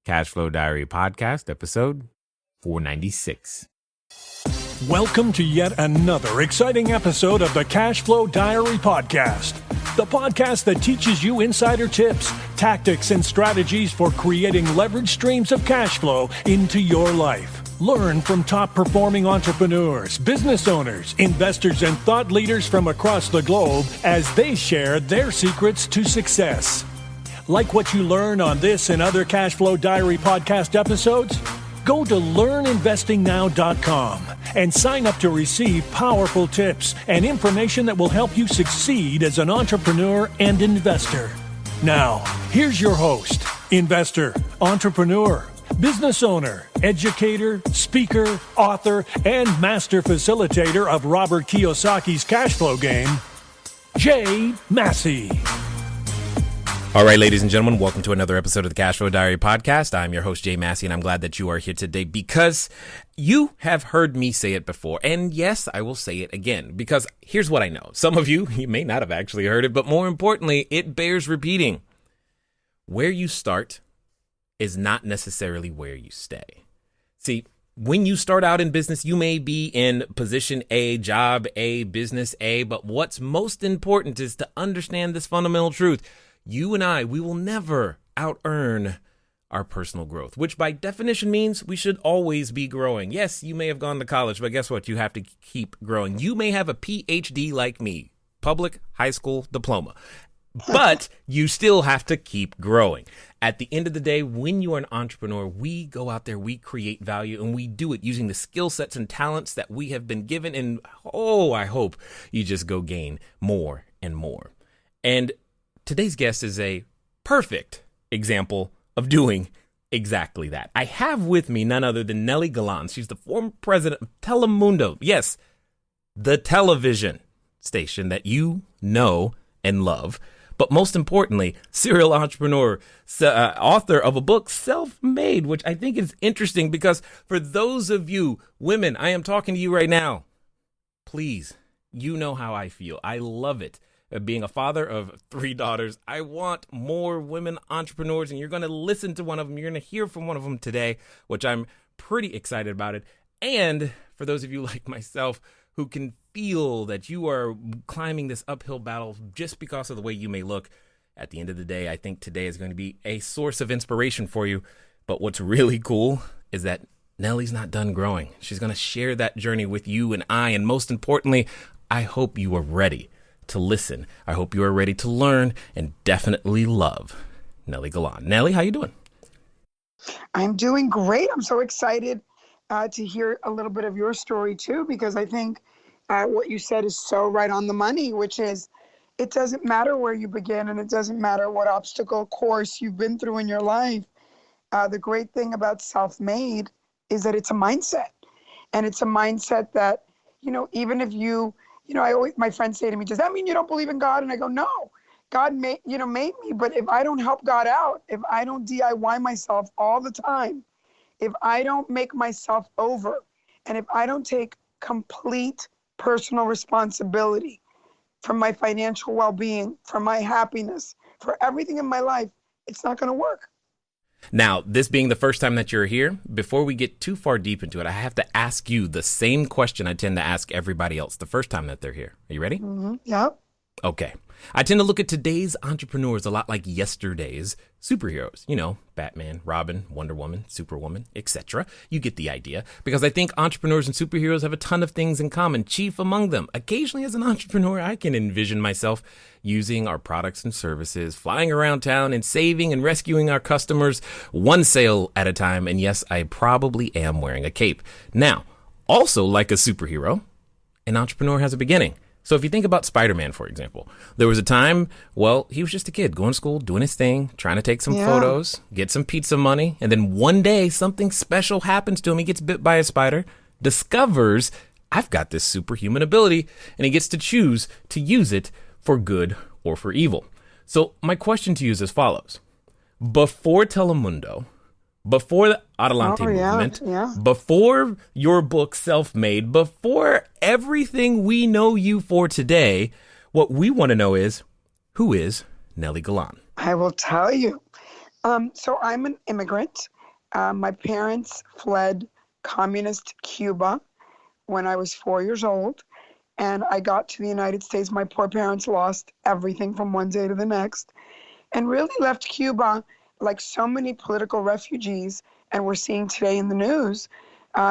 Cashflow Diary podcast, episode 496. Welcome to yet another exciting episode of the Cashflow Diary podcast, the podcast that teaches you insider tips, tactics, and strategies for creating leverage streams of cash flow into your life. Learn from top-performing entrepreneurs, business owners, investors, and thought leaders from across the globe as they share their secrets to success. Like what you learn on this and other Cashflow Diary podcast episodes? Go to learninvestingnow.com and sign up to receive powerful tips and information that will help you succeed as an entrepreneur and investor. Now, here's your host, investor, entrepreneur, business owner, educator, speaker, author, and master facilitator of Robert Kiyosaki's cash flow game, Jay Massey. All right, ladies and gentlemen, welcome to another episode of the Cashflow Diary podcast. I'm your host, Jay Massey, and I'm glad that you are here today because you have heard me say it before. And yes, I will say it again, because here's what I know. Some of you may not have actually heard it, but more importantly, it bears repeating. Where you start is not necessarily where you stay. See, when you start out in business, you may be in position A, job A, business A, but what's most important is to understand this fundamental truth. You and I, we will never out-earn our personal growth, which by definition means we should always be growing. Yes, you may have gone to college, but guess what? You have to keep growing. You may have a PhD like me, public high school diploma, but you still have to keep growing. At the end of the day, when you are an entrepreneur, we go out there, we create value, and we do it using the skill sets and talents that we have been given. And I hope you just go gain more and more. And today's guest is a perfect example of doing exactly that. I have with me none other than Nely Galan. She's the former president of Telemundo. Yes, the television station that you know and love. But most importantly, serial entrepreneur, author of a book, Self-Made, which I think is interesting because for those of you women, I am talking to you right now. Please, you know how I feel. I love it. Being a father of 3 daughters, I want more women entrepreneurs, and you're going to listen to one of them. You're going to hear from one of them today, which I'm pretty excited about it. And for those of you like myself who can feel that you are climbing this uphill battle just because of the way you may look, at the end of the day, I think today is going to be a source of inspiration for you. But what's really cool is that Nely's not done growing. She's going to share that journey with you and I. And most importantly, I hope you are ready to listen. I hope you are ready to learn and definitely love Nely Galan. Nely, how you doing? I'm doing great. I'm so excited to hear a little bit of your story too, because I think what you said is so right on the money, which is it doesn't matter where you begin and it doesn't matter what obstacle course you've been through in your life. The great thing about self-made is that it's a mindset, and it's a mindset that, even if my friends say to me, does that mean you don't believe in God? And I go, no, God made me. But if I don't help God out, if I don't DIY myself all the time, if I don't make myself over, and if I don't take complete personal responsibility for my financial well-being, for my happiness, for everything in my life, it's not going to work. Now, this being the first time that you're here, before we get too far deep into it, I have to ask you the same question I tend to ask everybody else the first time that they're here. Are you ready? Mm-hmm. Yep. Okay. I tend to look at today's entrepreneurs a lot like yesterday's superheroes. Batman, Robin, Wonder Woman, Superwoman, etc. You get the idea. Because I think entrepreneurs and superheroes have a ton of things in common, chief among them. Occasionally as an entrepreneur, I can envision myself using our products and services, flying around town and saving and rescuing our customers one sale at a time. And yes, I probably am wearing a cape. Now, also like a superhero, an entrepreneur has a beginning. So if you think about Spider-Man, for example, there was a time, he was just a kid going to school, doing his thing, trying to take some photos, get some pizza money. And then one day something special happens to him. He gets bit by a spider, discovers I've got this superhuman ability, and he gets to choose to use it for good or for evil. So my question to you is as follows. Before Telemundo, before the Adelante movement, before your book Self-Made, before everything we know you for today, what we want to know is, who is Nely Galan? I will tell you. So I'm an immigrant. My parents fled communist Cuba when I was 4 years old, and I got to the United States. My poor parents lost everything from one day to the next and really left Cuba like so many political refugees, and we're seeing today in the news,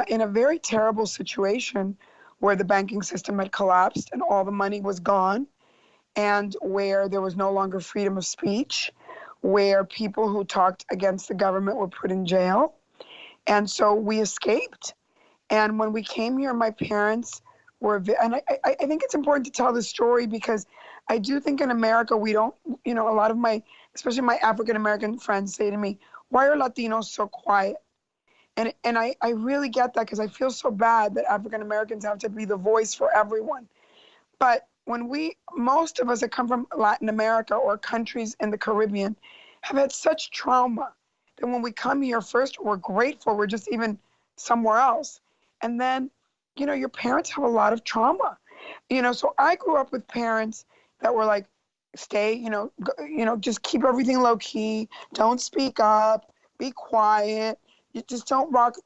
in a very terrible situation where the banking system had collapsed and all the money was gone, and where there was no longer freedom of speech, where people who talked against the government were put in jail. And so we escaped. And when we came here, my parents were, and I think it's important to tell this story because I do think in America, we don't, a lot of especially my African-American friends say to me, why are Latinos so quiet? And I really get that because I feel so bad that African-Americans have to be the voice for everyone. But most of us that come from Latin America or countries in the Caribbean have had such trauma that when we come here, first, we're grateful, we're just even somewhere else. And then, your parents have a lot of trauma. So I grew up with parents that were like, stay, just keep everything low key, don't speak up, be quiet, you just don't rock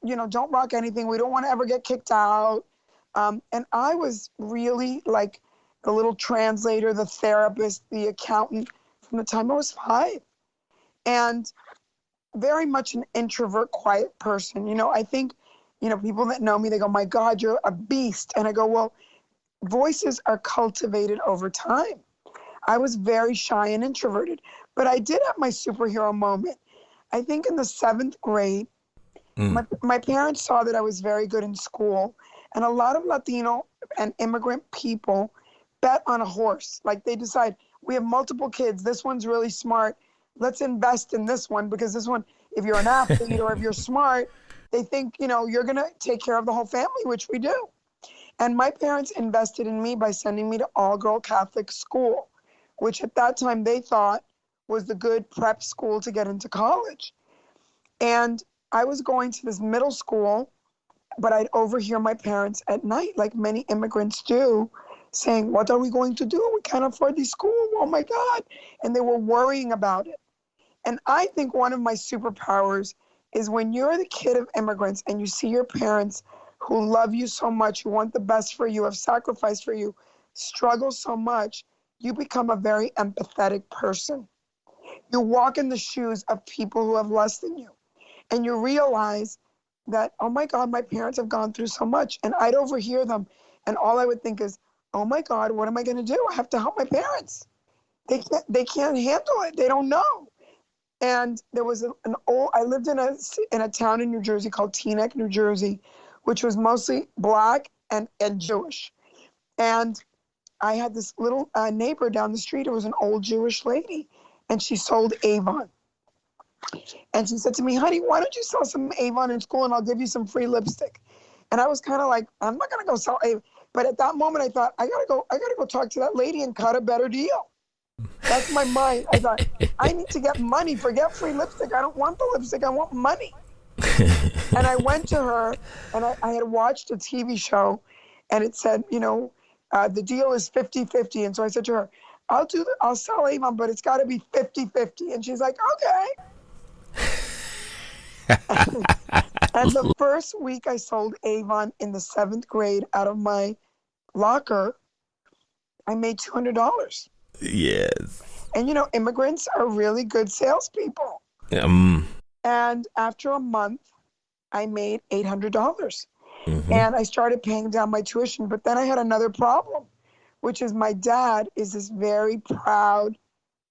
anything. We don't want to ever get kicked out. And I was really like the little translator, the therapist, the accountant from the time I was 5. And very much an introvert, quiet person. I think, people that know me, they go, my God, you're a beast. And I go, well, voices are cultivated over time. I was very shy and introverted, but I did have my superhero moment. I think in the 7th grade, my parents saw that I was very good in school, and a lot of Latino and immigrant people bet on a horse. Like they decide, we have multiple kids, this one's really smart, let's invest in this one because this one, if you're an athlete or if you're smart, they think, you're going to take care of the whole family, which we do. And my parents invested in me by sending me to all-girl Catholic school, which at that time they thought was the good prep school to get into college. And I was going to this middle school, but I'd overhear my parents at night, like many immigrants do, saying, what are we going to do? We can't afford the school. Oh my God. And they were worrying about it. And I think one of my superpowers is when you're the kid of immigrants and you see your parents who love you so much, who want the best for you, have sacrificed for you, struggle so much, you become a very empathetic person. You walk in the shoes of people who have less than you. And you realize that, oh my God, my parents have gone through so much. And I'd overhear them. And all I would think is, oh my God, what am I going to do? I have to help my parents. They can't handle it. They don't know. And there was I lived in a town in New Jersey called Teaneck, New Jersey, which was mostly Black and Jewish. And I had this little neighbor down the street. It was an old Jewish lady, and she sold Avon. And she said to me, honey, why don't you sell some Avon in school and I'll give you some free lipstick? And I was kind of like, I'm not going to go sell Avon. But at that moment, I thought, I gotta go talk to that lady and cut a better deal. That's my mind. I thought, I need to get money. Forget free lipstick. I don't want the lipstick. I want money. And I went to her, and I had watched a TV show, and it said, the deal is 50-50. And so I said to her, I'll sell Avon, but it's got to be 50-50. And she's like, okay. And the first week I sold Avon in the 7th grade out of my locker, I made $200. Yes. And, immigrants are really good salespeople. And after a month, I made $800. Mm-hmm. And I started paying down my tuition. But then I had another problem, which is my dad is this very proud,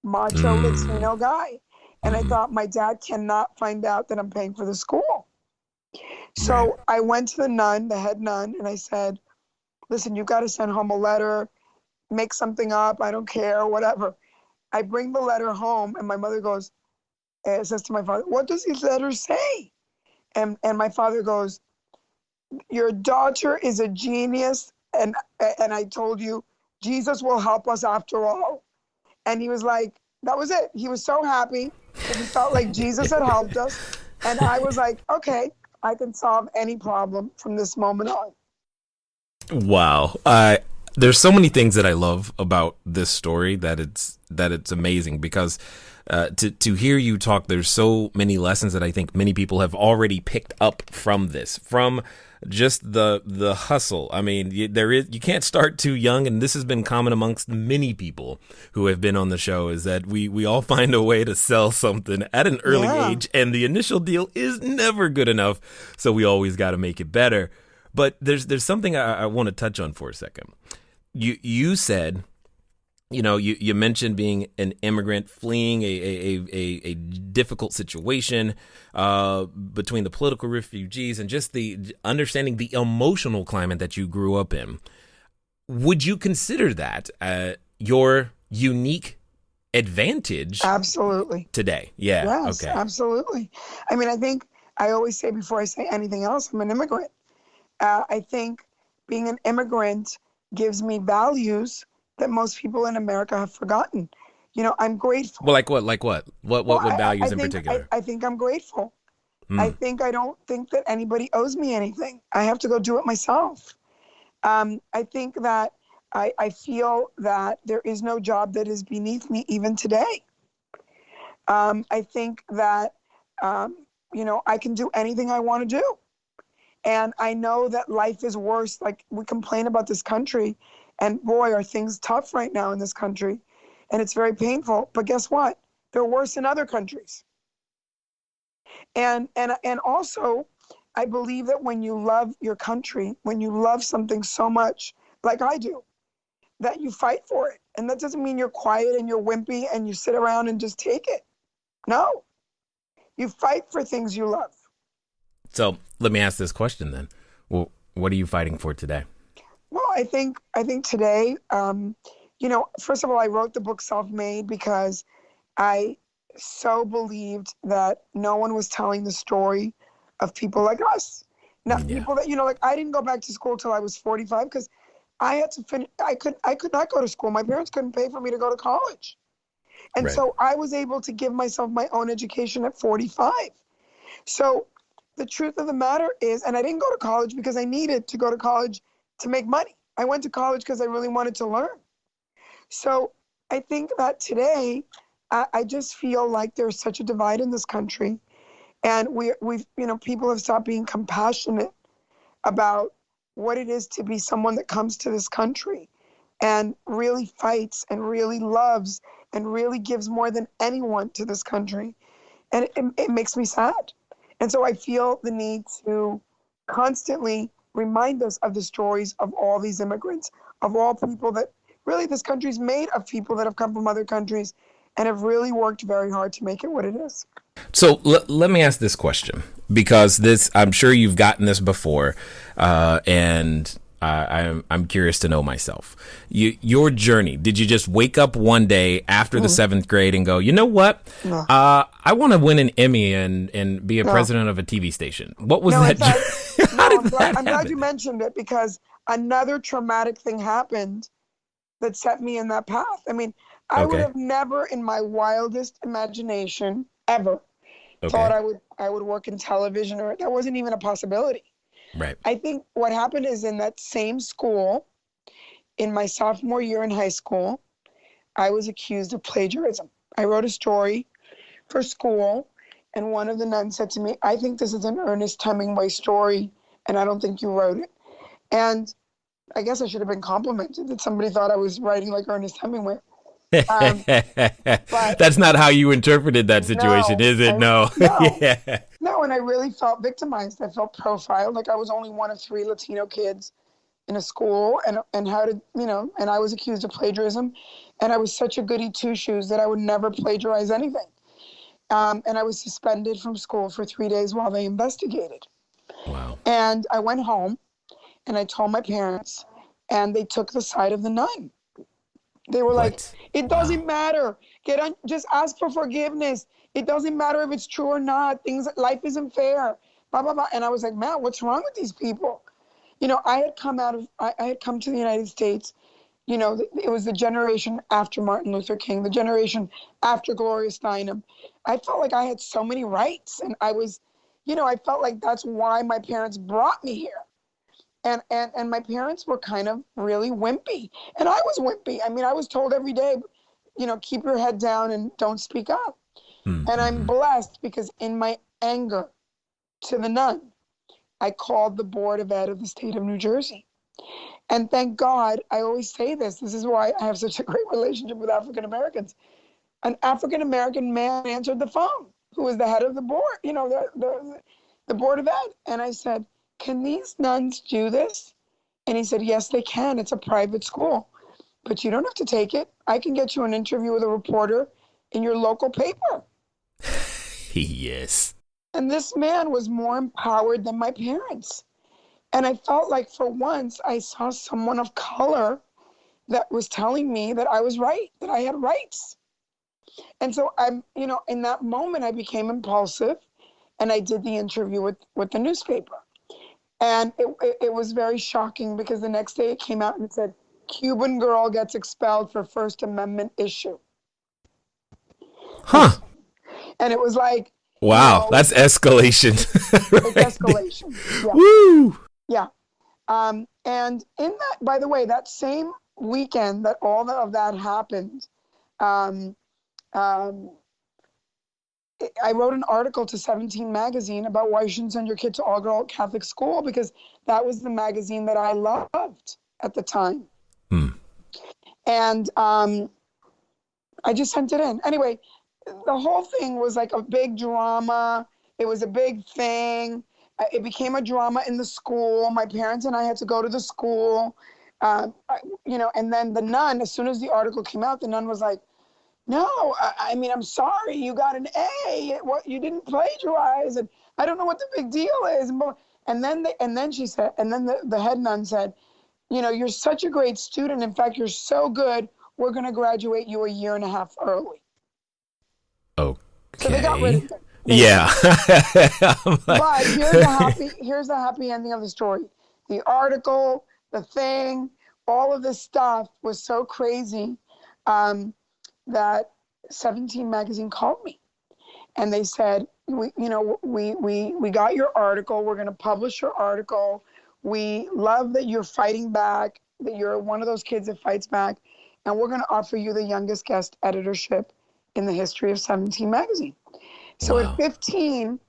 macho Latino guy. And I thought, my dad cannot find out that I'm paying for the school. So I went to the head nun, and I said, listen, you got to send home a letter, make something up, I don't care, whatever. I bring the letter home, and my mother says to my father, what does this letter say? And my father goes, your daughter is a genius, and I told you, Jesus will help us after all. And he was like, that was it. He was so happy because he felt like Jesus had helped us. And I was like, okay, I can solve any problem from this moment on. Wow. There's so many things that I love about this story that it's amazing because to hear you talk, there's so many lessons that I think many people have already picked up from this, from just the hustle. I mean, you can't start too young, and this has been common amongst many people who have been on the show, is that we all find a way to sell something at an early age, and the initial deal is never good enough, so we always got to make it better. But there's something I want to touch on for a second. You said, you mentioned being an immigrant, fleeing a difficult situation between the political refugees and just the understanding the emotional climate that you grew up in. Would you consider that your unique advantage? Absolutely. Today? Yeah. Yes, okay. Absolutely. I mean, I think I always say before I say anything else, I'm an immigrant. I think being an immigrant gives me values that most people in America have forgotten. I'm grateful. Well, like what? What values in particular? I think I'm grateful. I don't think that anybody owes me anything. I have to go do it myself. I think that I feel that there is no job that is beneath me even today. I think that, I can do anything I want to do. And I know that life is worse. Like, we complain about this country, and boy, are things tough right now in this country. And it's very painful. But guess what? They're worse in other countries. And also, I believe that when you love your country, when you love something so much, like I do, that you fight for it. And that doesn't mean you're quiet and you're wimpy and you sit around and just take it. No. You fight for things you love. So let me ask this question then. Well, what are you fighting for today? Well, I think today, first of all, I wrote the book Self-Made because I so believed that no one was telling the story of people like us. Not people that, I didn't go back to school till I was 45 because I had to finish. I could not go to school. My parents couldn't pay for me to go to college. And so I was able to give myself my own education at 45. So the truth of the matter is, and I didn't go to college because I needed to go to college to make money. I went to college because I really wanted to learn. So I think that today, I just feel like there's such a divide in this country. And we've people have stopped being compassionate about what it is to be someone that comes to this country and really fights and really loves and really gives more than anyone to this country. And it makes me sad. And so I feel the need to constantly remind us of the stories of all these immigrants, of all people that really this country's made of people that have come from other countries and have really worked very hard to make it what it is. So let me ask this question, because I'm sure you've gotten this before, and I'm curious to know myself. Your journey, did you just wake up one day after the 7th grade and go, you know what? No. I want to win an Emmy and be a president of a TV station. What was that? I'm glad you mentioned it, because another traumatic thing happened that set me in that path. I mean, I would have never in my wildest imagination ever thought I would work in television, or that wasn't even a possibility. Right. I think what happened is, in that same school, in my sophomore year in high school, I was accused of plagiarism. I wrote a story for school, and one of the nuns said to me, "I think this is an Ernest Hemingway story, and I don't think you wrote it." And I guess I should have been complimented that somebody thought I was writing like Ernest Hemingway. But that's not how you interpreted that situation, is it? No. No, and I really felt victimized. I felt profiled, like I was only one of 3 Latino kids in a school, and I was accused of plagiarism, and I was such a goody two-shoes that I would never plagiarize anything. And I was suspended from school for 3 days while they investigated. Wow. And I went home, and I told my parents, and they took the side of the nun. They were like, it doesn't matter. Just ask for forgiveness. It doesn't matter if it's true or not. Life isn't fair. Blah, blah, blah. And I was like, man, what's wrong with these people? I had come to the United States. It was the generation after Martin Luther King, the generation after Gloria Steinem. I felt like I had so many rights, and I felt like that's why my parents brought me here. And my parents were kind of really wimpy, and I was wimpy. I mean, I was told every day, keep your head down and don't speak up. And I'm blessed because in my anger to the nun, I called the Board of Ed of the state of New Jersey. And thank God, I always say this, this is why I have such a great relationship with African Americans. An African American man answered the phone, who was the head of the board, the Board of Ed. And I said, can these nuns do this? And he said, yes, they can. It's a private school, but you don't have to take it. I can get you an interview with a reporter in your local paper. Yes. And this man was more empowered than my parents. And I felt like for once I saw someone of color that was telling me that I was right, that I had rights. And so in that moment, I became impulsive and I did the interview with the newspaper. And it was very shocking because the next day it came out and it said, Cuban girl gets expelled for First Amendment issue. Huh. And it was like, wow, that's escalation. It's escalation. Yeah. Woo! Yeah. And in that, by the way, that same weekend that all of that happened, I wrote an article to 17 magazine about why you shouldn't send your kid to all-girl Catholic school, because that was the magazine that I loved at the time. And I just sent it in. Anyway, the whole thing was like a big drama. It was a big thing. It became a drama in the school. My parents and I had to go to the school, and then the nun, as soon as the article came out, the nun was like, no, I mean, I'm sorry, you got an A. What, you didn't plagiarize, and I don't know what the big deal is. And then she said, and then the head nun said, you're such a great student. In fact, you're so good. We're going to graduate you a year and a half early. Okay. So they got rid of it. Yeah. But here's the happy ending of the story. The article, the thing, all of this stuff was so crazy that 17 magazine called me and they said, we got your article. We're going to publish your article. We love that you're fighting back, that you're one of those kids that fights back. And we're going to offer you the youngest guest editorship in the history of 17 magazine. So wow. At 15,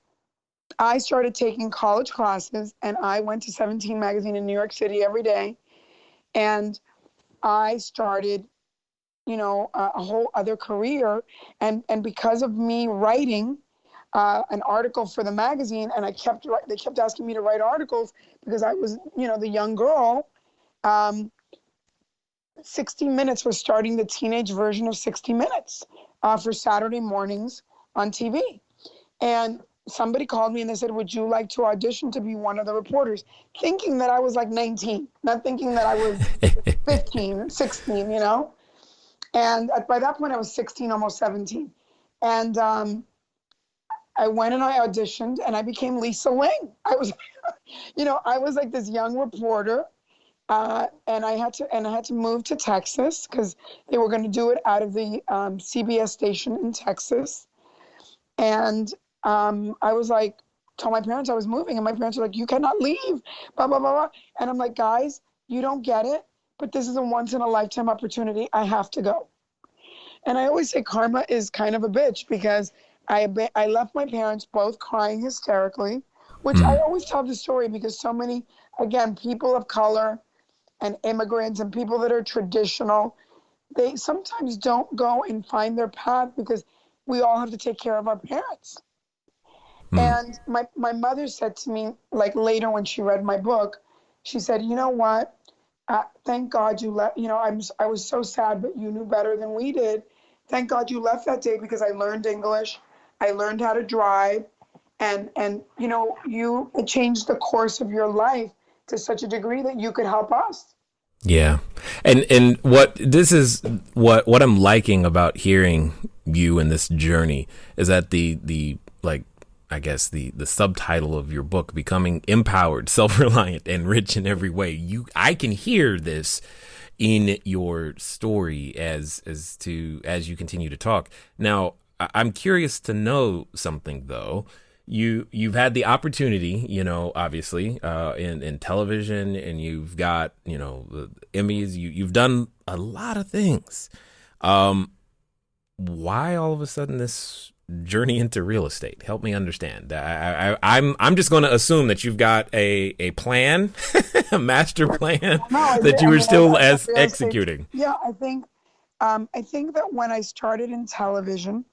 I started taking college classes and I went to 17 magazine in New York City every day. And I started, a whole other career. And because of me writing an article for the magazine, and they kept asking me to write articles because I was, the young girl, 60 Minutes was starting the teenage version of 60 Minutes for Saturday mornings on TV. And somebody called me and they said, would you like to audition to be one of the reporters? Thinking that I was like 19, not thinking that I was 15, 16, And by that point I was 16, almost 17. And I went and I auditioned and I became Lisa Ling. I was, I was like this young reporter. And I had to move to Texas because they were going to do it out of the CBS station in Texas. And I was like, told my parents I was moving, and my parents were like, you cannot leave, blah, blah, blah, blah. And I'm like, guys, you don't get it, but this is a once in a lifetime opportunity. I have to go. And I always say karma is kind of a bitch because I left my parents both crying hysterically, which I always tell the story because so many, again, people of color and immigrants and people that are traditional, they sometimes don't go and find their path because we all have to take care of our parents. And my mother said to me, like later when she read my book, she said, you know what? Thank God you left. I was so sad, but you knew better than we did. Thank God you left that day because I learned English. I learned how to drive. And it changed the course of your life to such a degree that you could help us. Yeah. And what I'm liking about hearing you in this journey is that the subtitle of your book, Becoming Empowered, Self-Reliant, and Rich in Every Way. I can hear this in your story as you continue to talk. Now, I'm curious to know something though. You've had the opportunity, obviously, in television, and you've got, the Emmys, you've done a lot of things. Why all of a sudden this journey into real estate? Help me understand. I'm just going to assume that you've got a plan, a master plan that you were still executing. Yeah, I think that when I started in television,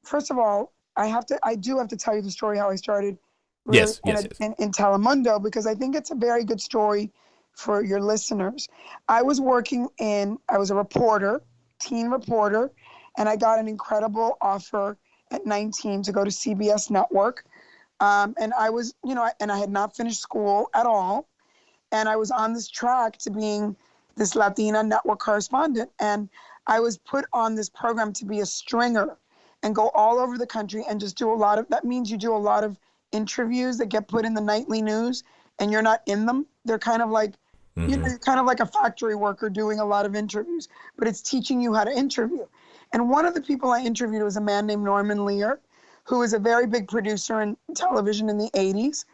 first of all, I do have to tell you the story how I started really in Telemundo, because I think it's a very good story for your listeners. I was a reporter, teen reporter, and I got an incredible offer at 19 to go to CBS Network. And I was, and I had not finished school at all. And I was on this track to being this Latina network correspondent. And I was put on this program to be a stringer and go all over the country and just that means you do a lot of interviews that get put in the nightly news and you're not in them. They're kind of like, you're kind of like a factory worker doing a lot of interviews, but it's teaching you how to interview. And one of the people I interviewed was a man named Norman Lear, who was a very big producer in television in the 80s.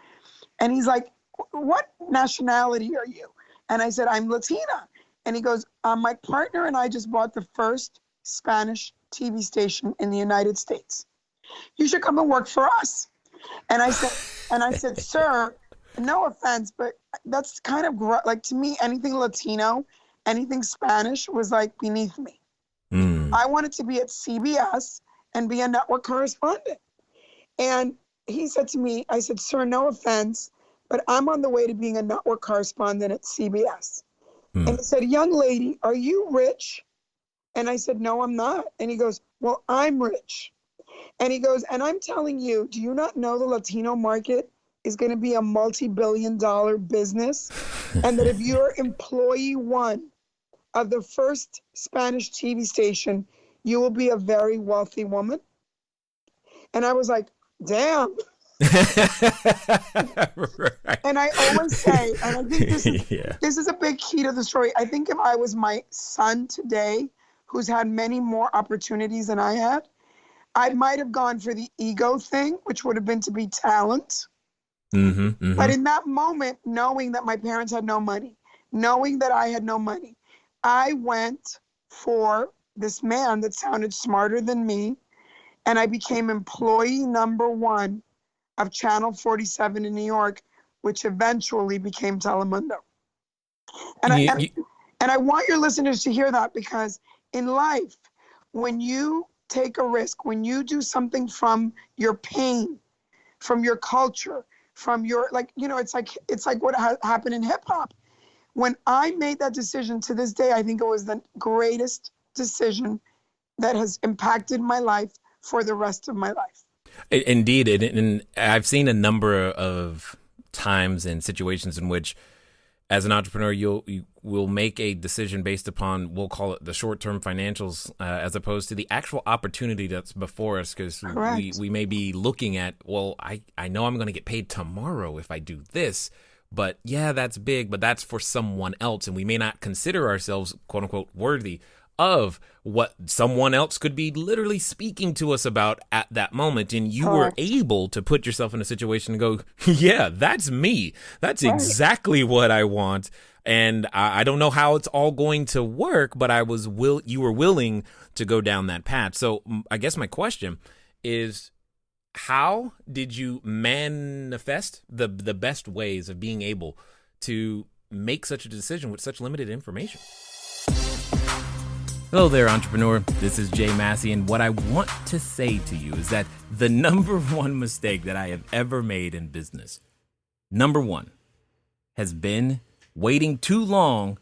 And he's like, what nationality are you? And I said, I'm Latina. And he goes, my partner and I just bought the first Spanish TV station in the United States. You should come and work for us. And I said, sir, no offense, but that's kind of like, to me, anything Latino, anything Spanish was like beneath me. I wanted to be at CBS and be a network correspondent. And he said to me, I said, sir, no offense, but I'm on the way to being a network correspondent at CBS. And he said, young lady, are you rich? And I said, no, I'm not. And he goes, well, I'm rich. And he goes, and I'm telling you, do you not know the Latino market is going to be a multi-billion-dollar business? And that if you're employee one of the first Spanish TV station, you will be a very wealthy woman. And I was like, damn. Right. And I always say, and I think this is a big key to the story. I think if I was my son today, who's had many more opportunities than I had, I might have gone for the ego thing, which would have been to be talent. But in that moment, knowing that my parents had no money, knowing that I had no money, I went for this man that sounded smarter than me, and I became employee number one of Channel 47 in New York, which eventually became Telemundo. And I want your listeners to hear that, because in life, when you take a risk, when you do something from your pain, from your culture, from your, it's like what happened in hip hop. When I made that decision, to this day, I think it was the greatest decision that has impacted my life for the rest of my life. Indeed. And I've seen a number of times and situations in which, as an entrepreneur, you will make a decision based upon, we'll call it the short-term financials, as opposed to the actual opportunity that's before us. Because we may be looking at, well, I know I'm going to get paid tomorrow if I do this. But yeah, that's big, but that's for someone else. And we may not consider ourselves, quote unquote, worthy of what someone else could be literally speaking to us about at that moment. And you were able to put yourself in a situation and go, yeah, that's me. That's exactly what I want. And I don't know how it's all going to work, but you were willing to go down that path. So I guess my question is, how did you manifest the best ways of being able to make such a decision with such limited information? Hello there, entrepreneur. This is Jay Massey, and what I want to say to you is that the number one mistake that I have ever made in business, number one, has been waiting too long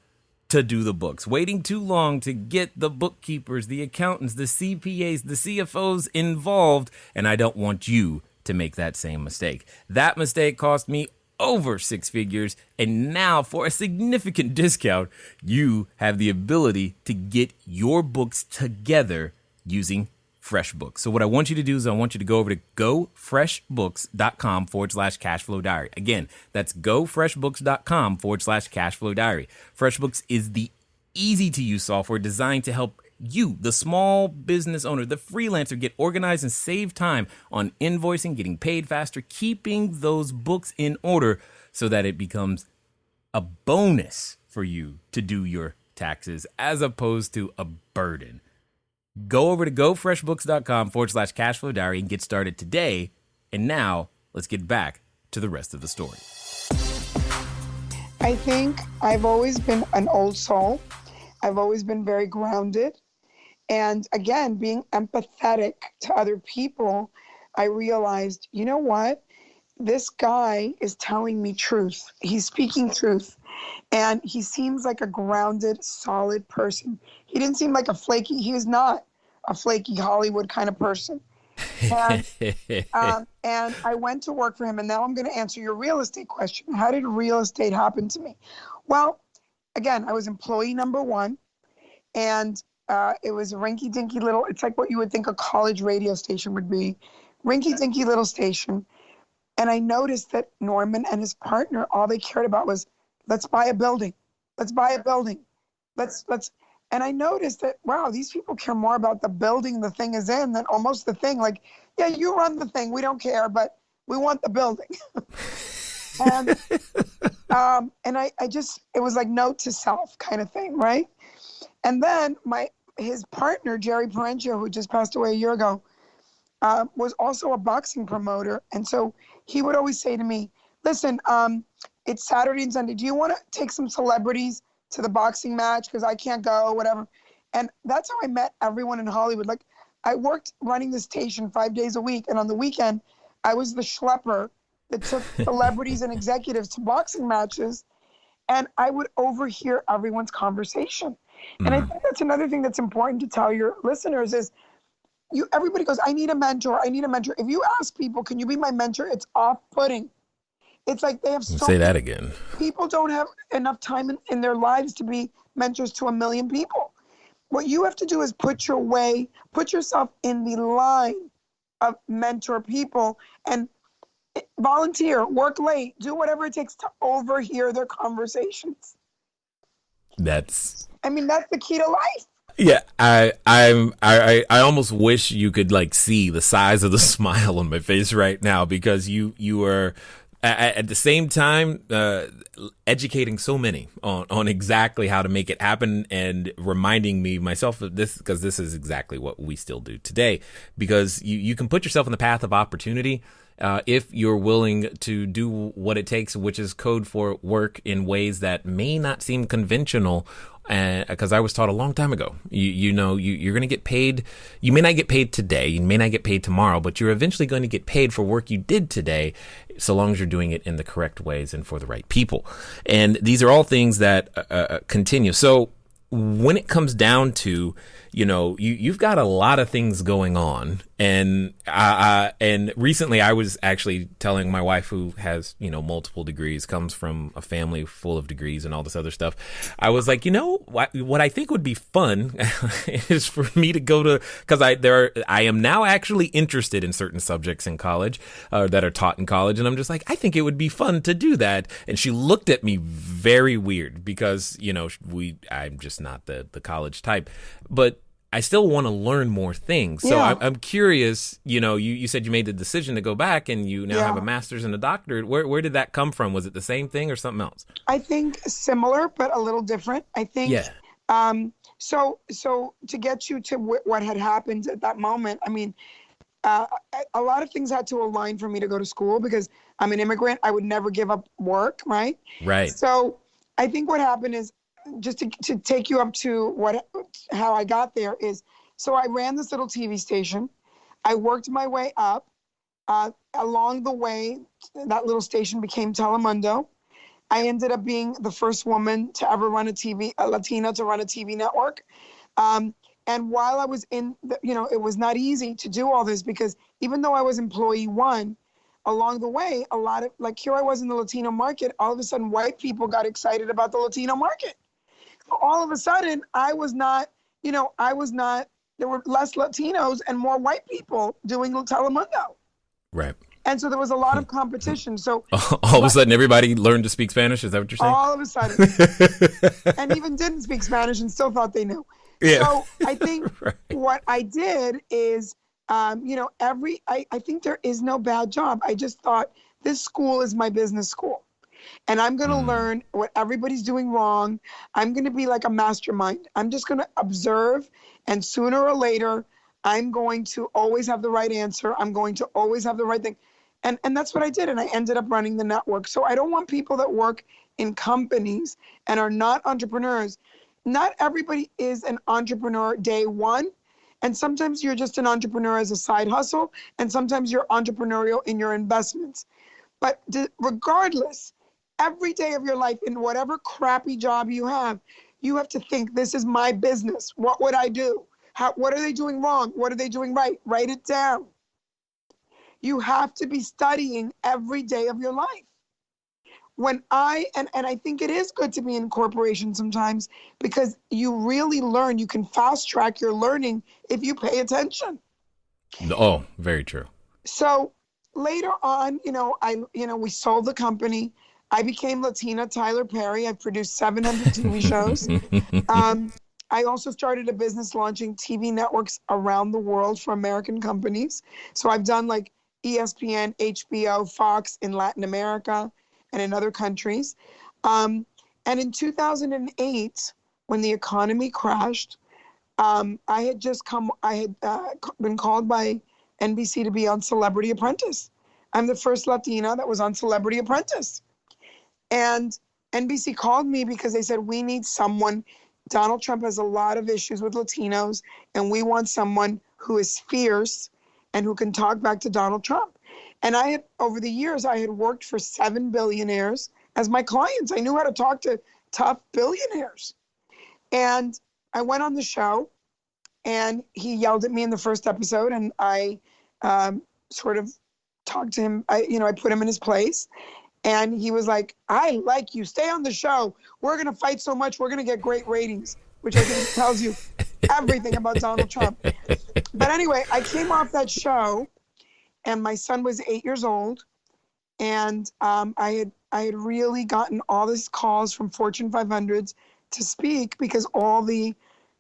to do the books, waiting too long to get the bookkeepers, the accountants, the CPAs, the CFOs involved, and I don't want you to make that same mistake. That mistake cost me over six figures, and now for a significant discount, you have the ability to get your books together using FreshBooks. So what I want you to do is I want you to go over to gofreshbooks.com/cashflow diary. Again, that's gofreshbooks.com/cashflow diary. FreshBooks is the easy to use software designed to help you, the small business owner, the freelancer, get organized and save time on invoicing, getting paid faster, keeping those books in order so that it becomes a bonus for you to do your taxes as opposed to a burden. Go over to gofreshbooks.com/cashflow diary and get started today. And now let's get back to the rest of the story. I think I've always been an old soul. I've always been very grounded. And again, being empathetic to other people, I realized, you know what? This guy is telling me truth. He's speaking truth. And he seems like a grounded, solid person. He didn't seem like he was not a flaky Hollywood kind of person. And, and I went to work for him. And now I'm going to answer your real estate question. How did real estate happen to me? Well, again, I was employee number one. And it was a rinky-dinky little, it's like what you would think a college radio station would be. Rinky-dinky little station. And I noticed that Norman and his partner, all they cared about was, let's buy a building. Let's buy a building. Let's. And I noticed that, wow, these people care more about the building the thing is in than almost the thing. Like, yeah, you run the thing. We don't care, but we want the building. and I just, it was like note to self kind of thing, right? And then his partner, Jerry Parencio, who just passed away a year ago, was also a boxing promoter. And so he would always say to me, listen, it's Saturday and Sunday. Do you want to take some celebrities to the boxing match? Because I can't go, whatever. And that's how I met everyone in Hollywood. Like, I worked running the station 5 days a week. And on the weekend, I was the schlepper that took celebrities and executives to boxing matches. And I would overhear everyone's conversation. And I think that's another thing that's important to tell your listeners is everybody goes, I need a mentor. I need a mentor. If you ask people, can you be my mentor? It's off-putting. It's like they have say that again. People don't have enough time in their lives to be mentors to a million people. What you have to do is put yourself in the line of mentor people and volunteer, work late, do whatever it takes to overhear their conversations. That's the key to life. Yeah, I almost wish you could like see the size of the smile on my face right now, because you are at the same time educating so many on exactly how to make it happen, and reminding me myself of this, because this is exactly what we still do today. Because you can put yourself in the path of opportunity if you're willing to do what it takes, which is code for work in ways that may not seem conventional. Because I was taught a long time ago, you're going to get paid. You may not get paid today, you may not get paid tomorrow, but you're eventually going to get paid for work you did today, so long as you're doing it in the correct ways and for the right people. And these are all things that continue. So when it comes down to, you've got a lot of things going on. And recently I was actually telling my wife, who has, multiple degrees, comes from a family full of degrees and all this other stuff. I was like, what I think would be fun is for me to go to, because I am now actually interested in certain subjects in college that are taught in college. And I'm just like, I think it would be fun to do that. And she looked at me very weird because, I'm just not the college type, but I still want to learn more things. So Yeah. I'm curious, you said you made the decision to go back, and you now have a master's and a doctorate. Where did that come from? Was it the same thing or something else? I think similar, but a little different. I think, so to get you to what had happened at that moment, a lot of things had to align for me to go to school, because I'm an immigrant. I would never give up work, right? Right. So I think what happened is, just to take you up to how I got there is, so I ran this little TV station. I worked my way up. Along the way, that little station became Telemundo. I ended up being the first woman to ever run a Latina to run a TV network. And while I was in, it was not easy to do all this, because even though I was employee one, along the way, a lot of, here I was in the Latino market, all of a sudden white people got excited about the Latino market. All of a sudden, there were less Latinos and more white people doing Telemundo. Right. And so there was a lot of competition. So all of a sudden, everybody learned to speak Spanish. Is that what you're saying? All of a sudden. And even didn't speak Spanish and still thought they knew. Yeah. So I think what I did is, I think there is no bad job. I just thought, this school is my business school. And I'm going to learn what everybody's doing wrong. I'm going to be like a mastermind. I'm just going to observe. And sooner or later, I'm going to always have the right answer. I'm going to always have the right thing. And that's what I did. And I ended up running the network. So I don't want people that work in companies and are not entrepreneurs. Not everybody is an entrepreneur day one. And sometimes you're just an entrepreneur as a side hustle. And sometimes you're entrepreneurial in your investments. But regardless, every day of your life, in whatever crappy job you have to think, this is my business. What would I do? What are they doing wrong? What are they doing right? Write it down. You have to be studying every day of your life. And I think it is good to be in corporation sometimes, because you really learn. You can fast track your learning if you pay attention. Oh, very true. So later on, we sold the company. I became Latina Tyler Perry. I produced 700 TV shows. I also started a business launching TV networks around the world for American companies. So I've done like ESPN, HBO, Fox in Latin America and in other countries. And in 2008, when the economy crashed, I had been called by NBC to be on Celebrity Apprentice. I'm the first Latina that was on Celebrity Apprentice. And NBC called me because they said, we need someone. Donald Trump has a lot of issues with Latinos, and we want someone who is fierce and who can talk back to Donald Trump. And over the years, I had worked for 7 billionaires as my clients. I knew how to talk to tough billionaires. And I went on the show, and he yelled at me in the first episode, and I sort of talked to him. I put him in his place. And he was like, I like you. Stay on the show. We're going to fight so much. We're going to get great ratings, which I think tells you everything about Donald Trump. But anyway, I came off that show, and my son was 8 years old. And I had really gotten all these calls from Fortune 500s to speak, because all the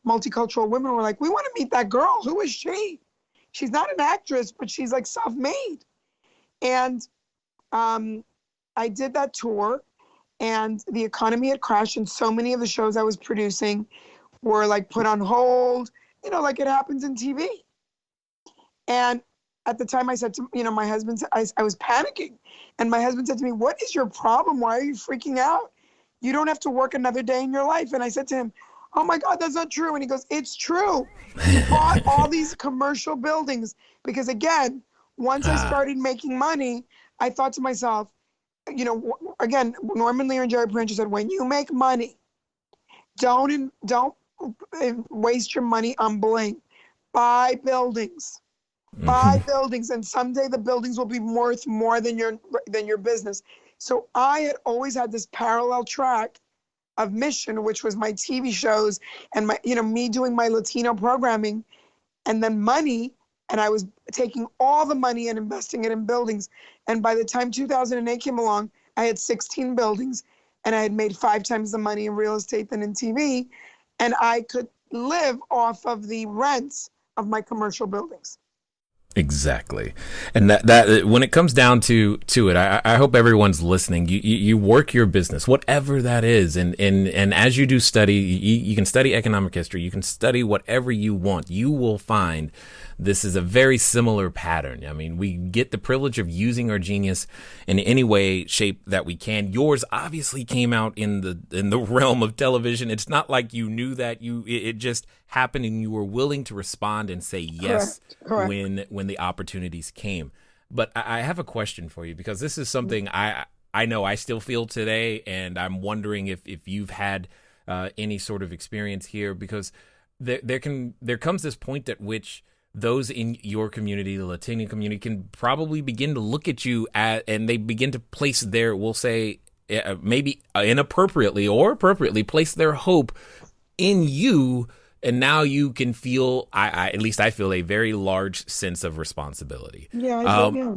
multicultural women were like, we want to meet that girl. Who is she? She's not an actress, but she's like self-made. And I did that tour, and the economy had crashed, and so many of the shows I was producing were like put on hold, like it happens in TV. And at the time I said to, my husband, I was panicking, and my husband said to me, what is your problem? Why are you freaking out? You don't have to work another day in your life. And I said to him, oh my God, that's not true. And he goes, it's true. He bought all these commercial buildings, because again, once I started making money, I thought to myself, again, Norman Lear and Jerry Printer said, when you make money, don't waste your money on bling. Buy buildings. Buy buildings, and someday the buildings will be worth more than your business. So I had always had this parallel track of mission, which was my TV shows and my, me doing my Latino programming, and then money. And I was taking all the money and investing it in buildings. And by the time 2008 came along, I had 16 buildings, and I had made 5 times the money in real estate than in TV. And I could live off of the rents of my commercial buildings. Exactly. And that when it comes down to it, I hope everyone's listening. You work your business, whatever that is. And as you do study, you can study economic history. You can study whatever you want. You will find this is a very similar pattern. I mean, we get the privilege of using our genius in any way, shape that we can. Yours obviously came out in the realm of television. It's not like you knew that it just happened, and you were willing to respond and say yes. Correct. when the opportunities came. But I have a question for you, because this is something I know I still feel today, and I'm wondering if you've had any sort of experience here, because there comes this point at which those in your community, the Latino community, can probably begin to look at you and they begin to place their, we'll say, maybe inappropriately or appropriately, place their hope in you. And now you can feel, at least I feel, a very large sense of responsibility. Yeah,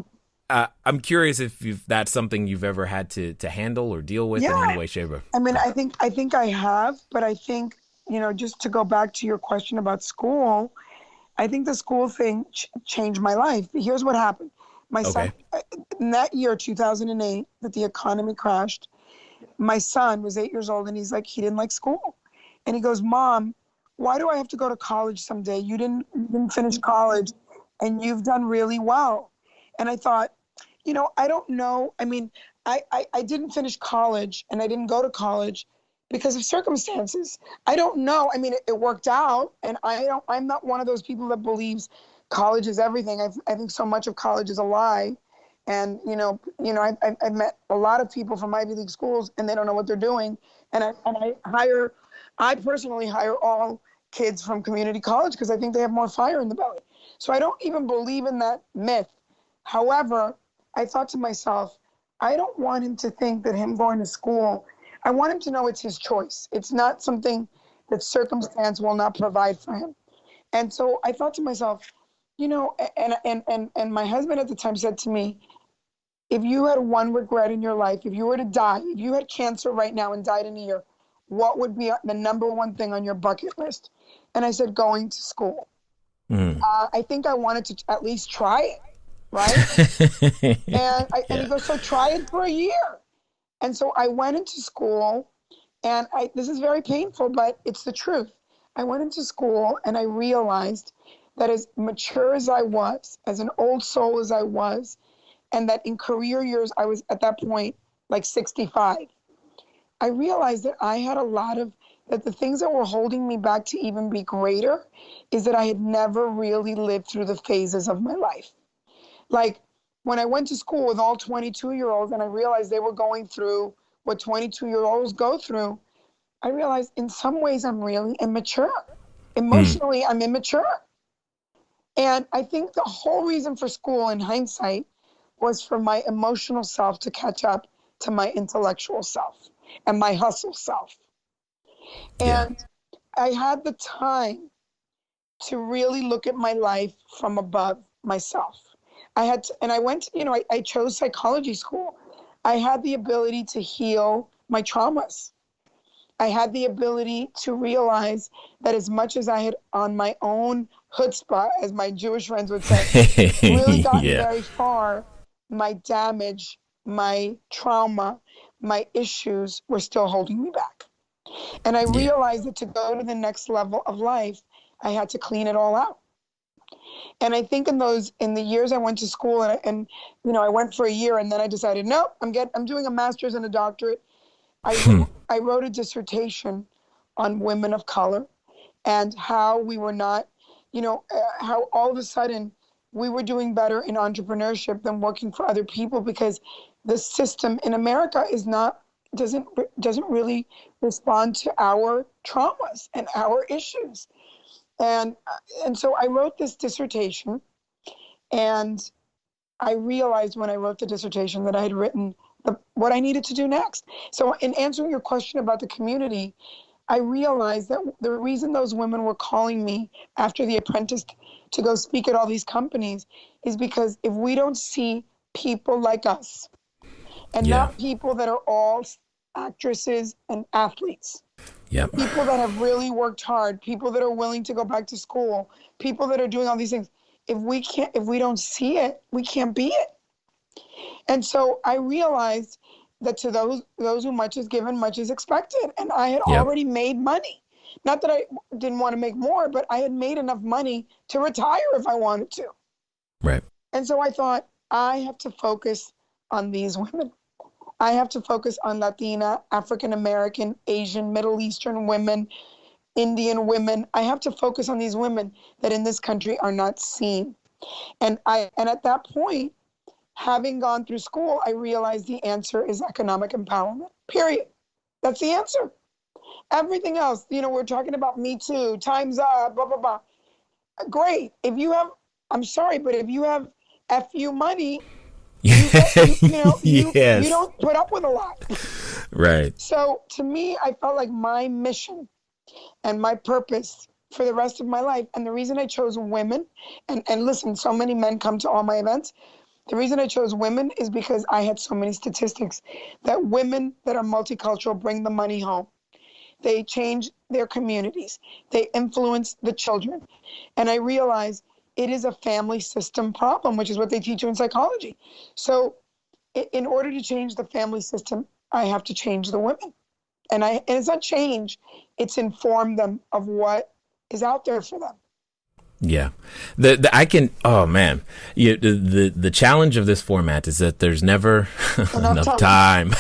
I'm curious if that's something you've ever had to handle or deal with in any way, shape, or. I mean, I think I have, but I think, just to go back to your question about school, I think the school thing changed my life. Here's what happened. My son, Okay. in that year, 2008, that the economy crashed, my son was 8 years old, and he's like, he didn't like school. And he goes, Mom, why do I have to go to college someday? You didn't finish college, and you've done really well. And I thought, I don't know. I mean, I didn't finish college, and I didn't go to college because of circumstances. I don't know. I mean, it worked out, and I'm not one of those people that believes college is everything. I think so much of college is a lie. And, I've met a lot of people from Ivy League schools, and they don't know what they're doing. And I personally hire all kids from community college because I think they have more fire in the belly. So I don't even believe in that myth. However, I thought to myself, I don't want him to think that him going to school, I want him to know it's his choice. It's not something that circumstance will not provide for him. And so I thought to myself, and my husband at the time said to me, if you had one regret in your life, if you were to die, if you had cancer right now and died in a year, what would be the number one thing on your bucket list? And I said, going to school. I think I wanted to at least try it, right? And he goes, so try it for a year. And so I went into school, and this is very painful, but it's the truth. I went into school, and I realized that as mature as I was, as an old soul as I was, and that in career years, I was at that point like 65. I realized that I had that the things that were holding me back to even be greater is that I had never really lived through the phases of my life. Like when I went to school with all 22-year-olds and I realized they were going through what 22-year-olds go through, I realized in some ways I'm really immature. Emotionally, I'm immature. And I think the whole reason for school in hindsight was for my emotional self to catch up to my intellectual self and my hustle self. And I had the time to really look at my life from above myself. I chose psychology school. I had the ability to heal my traumas. I had the ability to realize that as much as I had on my own chutzpah, as my Jewish friends would say, really gotten very far, my damage, my trauma, my issues were still holding me back. And I realized that to go to the next level of life, I had to clean it all out. And I think in the years I went to school and I went for a year and then I decided, no, I'm doing a master's and a doctorate. I wrote a dissertation on women of color and how we were not, how all of a sudden we were doing better in entrepreneurship than working for other people because the system in America doesn't really respond to our traumas and our issues. And so I wrote this dissertation, and I realized when I wrote the dissertation that I had written what I needed to do next. So in answering your question about the community, I realized that the reason those women were calling me after The Apprentice to go speak at all these companies is because if we don't see people like us and not people that are all actresses and athletes, people that have really worked hard, people that are willing to go back to school, people that are doing all these things, if we don't see it, we can't be it. And so I realized that to those who much is given, much is expected. And I had already made money. Not that I didn't want to make more, but I had made enough money to retire if I wanted to. Right. And so I thought, I have to focus on these women. I have to focus on Latina, African American, Asian, Middle Eastern women, Indian women. I have to focus on these women that in this country are not seen. And at that point, having gone through school, I realized the answer is economic empowerment, period. That's the answer. Everything else, we're talking about Me Too, time's up, blah, blah, blah. Great. I'm sorry, but if you have FU money, you don't put up with a lot. Right. So to me, I felt like my mission and my purpose for the rest of my life, and the reason I chose women, and listen, so many men come to all my events. The reason I chose women is because I had so many statistics that women that are multicultural bring the money home. They change their communities. They influence the children. And I realized it is a family system problem, which is what they teach you in psychology. So in order to change the family system, I have to change the women. And it's not change, it's inform them of what is out there for them. Yeah, oh man, the challenge of this format is that there's never enough time.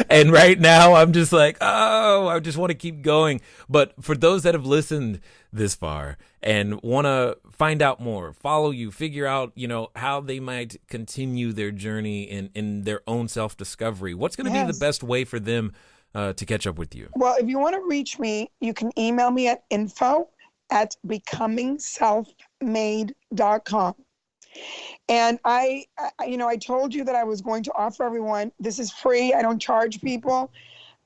And right now I'm just like, I just want to keep going. But for those that have listened this far and want to find out more, follow you, figure out, how they might continue their journey in their own self-discovery, what's going to be the best way for them to catch up with you? Well, if you want to reach me, you can email me at info@becomingselfmade.com. And I told you that I was going to offer everyone, this is free. I don't charge people.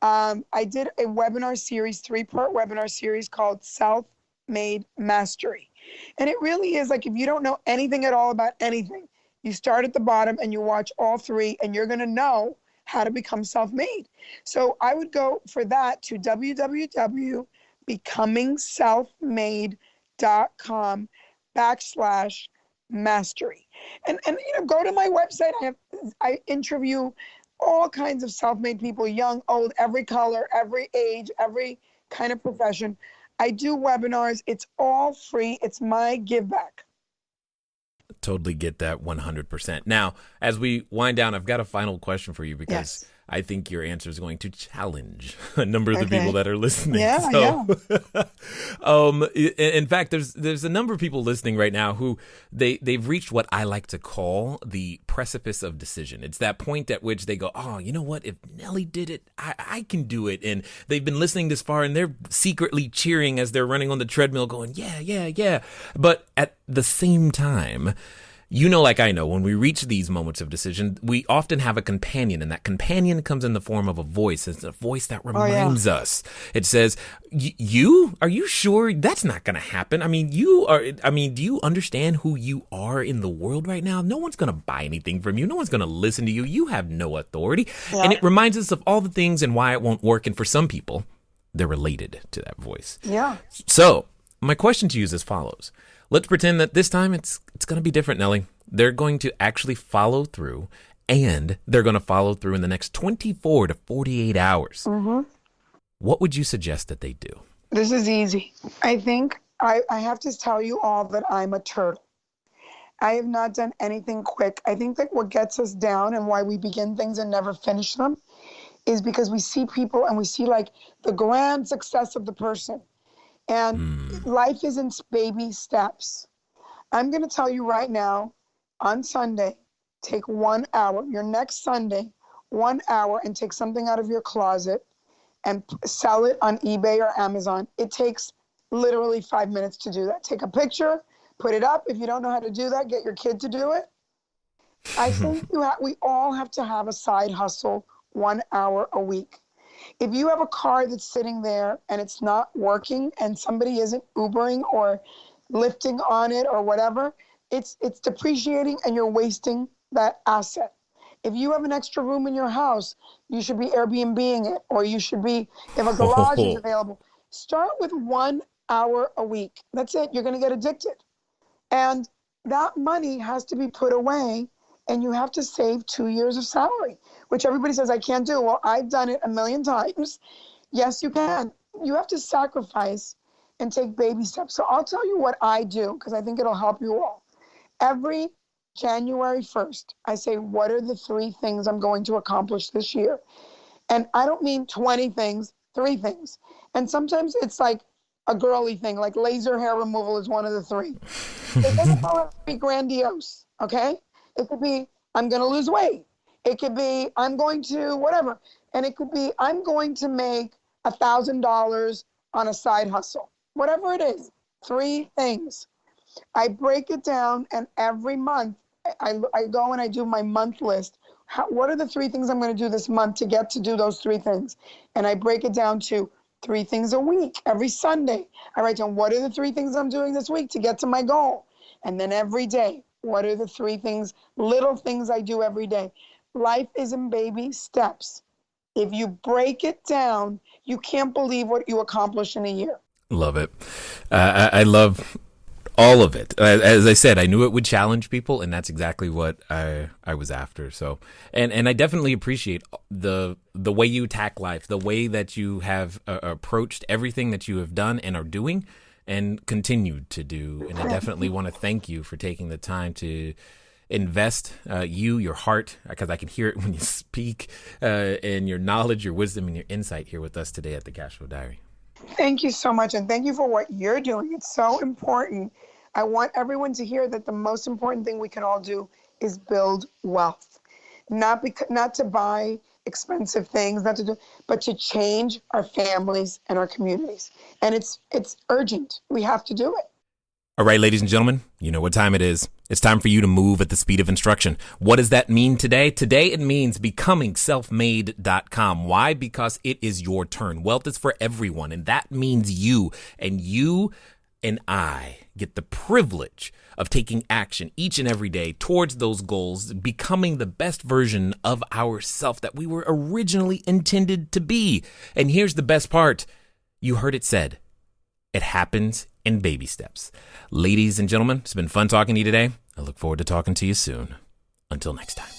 I did a webinar series, 3-part webinar series called Self-Made Mastery. And it really is like, if you don't know anything at all about anything, you start at the bottom and you watch all 3 and you're going to know how to become self-made. So I would go for that to www.becomingselfmade.com/mastery. And go to my website. I interview all kinds of self-made people, young, old, every color, every age, every kind of profession. I do webinars. It's all free. It's my give back. Totally get that 100%. Now, as we wind down, I've got a final question for you because I think your answer is going to challenge a number of the people that are listening. In fact, there's a number of people listening right now who they've reached what I like to call the precipice of decision. It's that point at which they go, oh, you know what? If Nely did it, I can do it. And they've been listening this far and they're secretly cheering as they're running on the treadmill going, yeah. But at the same time, like I know, when we reach these moments of decision, we often have a companion, and that companion comes in the form of a voice. It's a voice that reminds us. It says, are you sure that's not going to happen? Do you understand who you are in the world right now? No one's going to buy anything from you. No one's going to listen to you. You have no authority. Yeah. And it reminds us of all the things and why it won't work. And for some people, they're related to that voice. Yeah. So my question to you is as follows. Let's pretend that this time it's going to be different, Nely. They're going to actually follow through, and they're going to follow through in the next 24 to 48 hours. Mm-hmm. What would you suggest that they do? This is easy. I think I have to tell you all that I'm a turtle. I have not done anything quick. I think that what gets us down and why we begin things and never finish them is because we see people and we see like the grand success of the person. And life is in baby steps. I'm going to tell you right now, on Sunday, take 1 hour, your next Sunday, 1 hour, and take something out of your closet and sell it on eBay or Amazon. It takes literally 5 minutes to do that. Take a picture, put it up. If you don't know how to do that, get your kid to do it. I think we all have to have a side hustle 1 hour a week. If you have a car that's sitting there and it's not working and somebody isn't Ubering or lifting on it or whatever, it's depreciating and you're wasting that asset. If you have an extra room in your house, you should be Airbnb-ing it, or you should be, if a garage is available, start with 1 hour a week. That's it. You're going to get addicted. And that money has to be put away, and you have to save 2 years of salary, which everybody says, I can't do. Well, I've done it a million times. Yes, you can. You have to sacrifice and take baby steps. So I'll tell you what I do, because I think it'll help you all. Every January 1st, I say, what are the 3 things I'm going to accomplish this year? And I don't mean 20 things, 3 things. And sometimes it's like a girly thing, like laser hair removal is one of the 3. It doesn't have to be grandiose, okay? It could be, I'm going to lose weight. It could be, I'm going to whatever. And it could be, I'm going to make $1,000 on a side hustle. Whatever it is, 3 things. I break it down, and every month I go and I do my month list. What are the 3 things I'm going to do this month to get to do those 3 things? And I break it down to 3 things a week. Every Sunday, I write down, what are the 3 things I'm doing this week to get to my goal? And then every day, what are the 3 things, little things I do every day? Life is in baby steps. If you break it down, you can't believe what you accomplish in a year. Love it. I love All of it. As I said, I knew it would challenge people, and that's exactly what I was after. So, and I definitely appreciate the way you attack life, the way that you have approached everything that you have done and are doing and continue to do. And I definitely want to thank you for taking the time to invest your heart, because I can hear it when you speak, and your knowledge, your wisdom, and your insight here with us today at the Cashflow Diary. Thank you so much. And thank you for what you're doing. It's so important. I want everyone to hear that the most important thing we can all do is build wealth, not to buy expensive things, but to change our families and our communities. And it's urgent. We have to do it. All right, ladies and gentlemen, you know what time it is. It's time for you to move at the speed of instruction. What does that mean today? Today it means becoming selfmade.com. Why? Because it is your turn. Wealth is for everyone, and that means you. And you and I get the privilege of taking action each and every day towards those goals, becoming the best version of ourselves that we were originally intended to be. And here's the best part. You heard it said. It happens in baby steps. Ladies and gentlemen, it's been fun talking to you today. I look forward to talking to you soon. Until next time.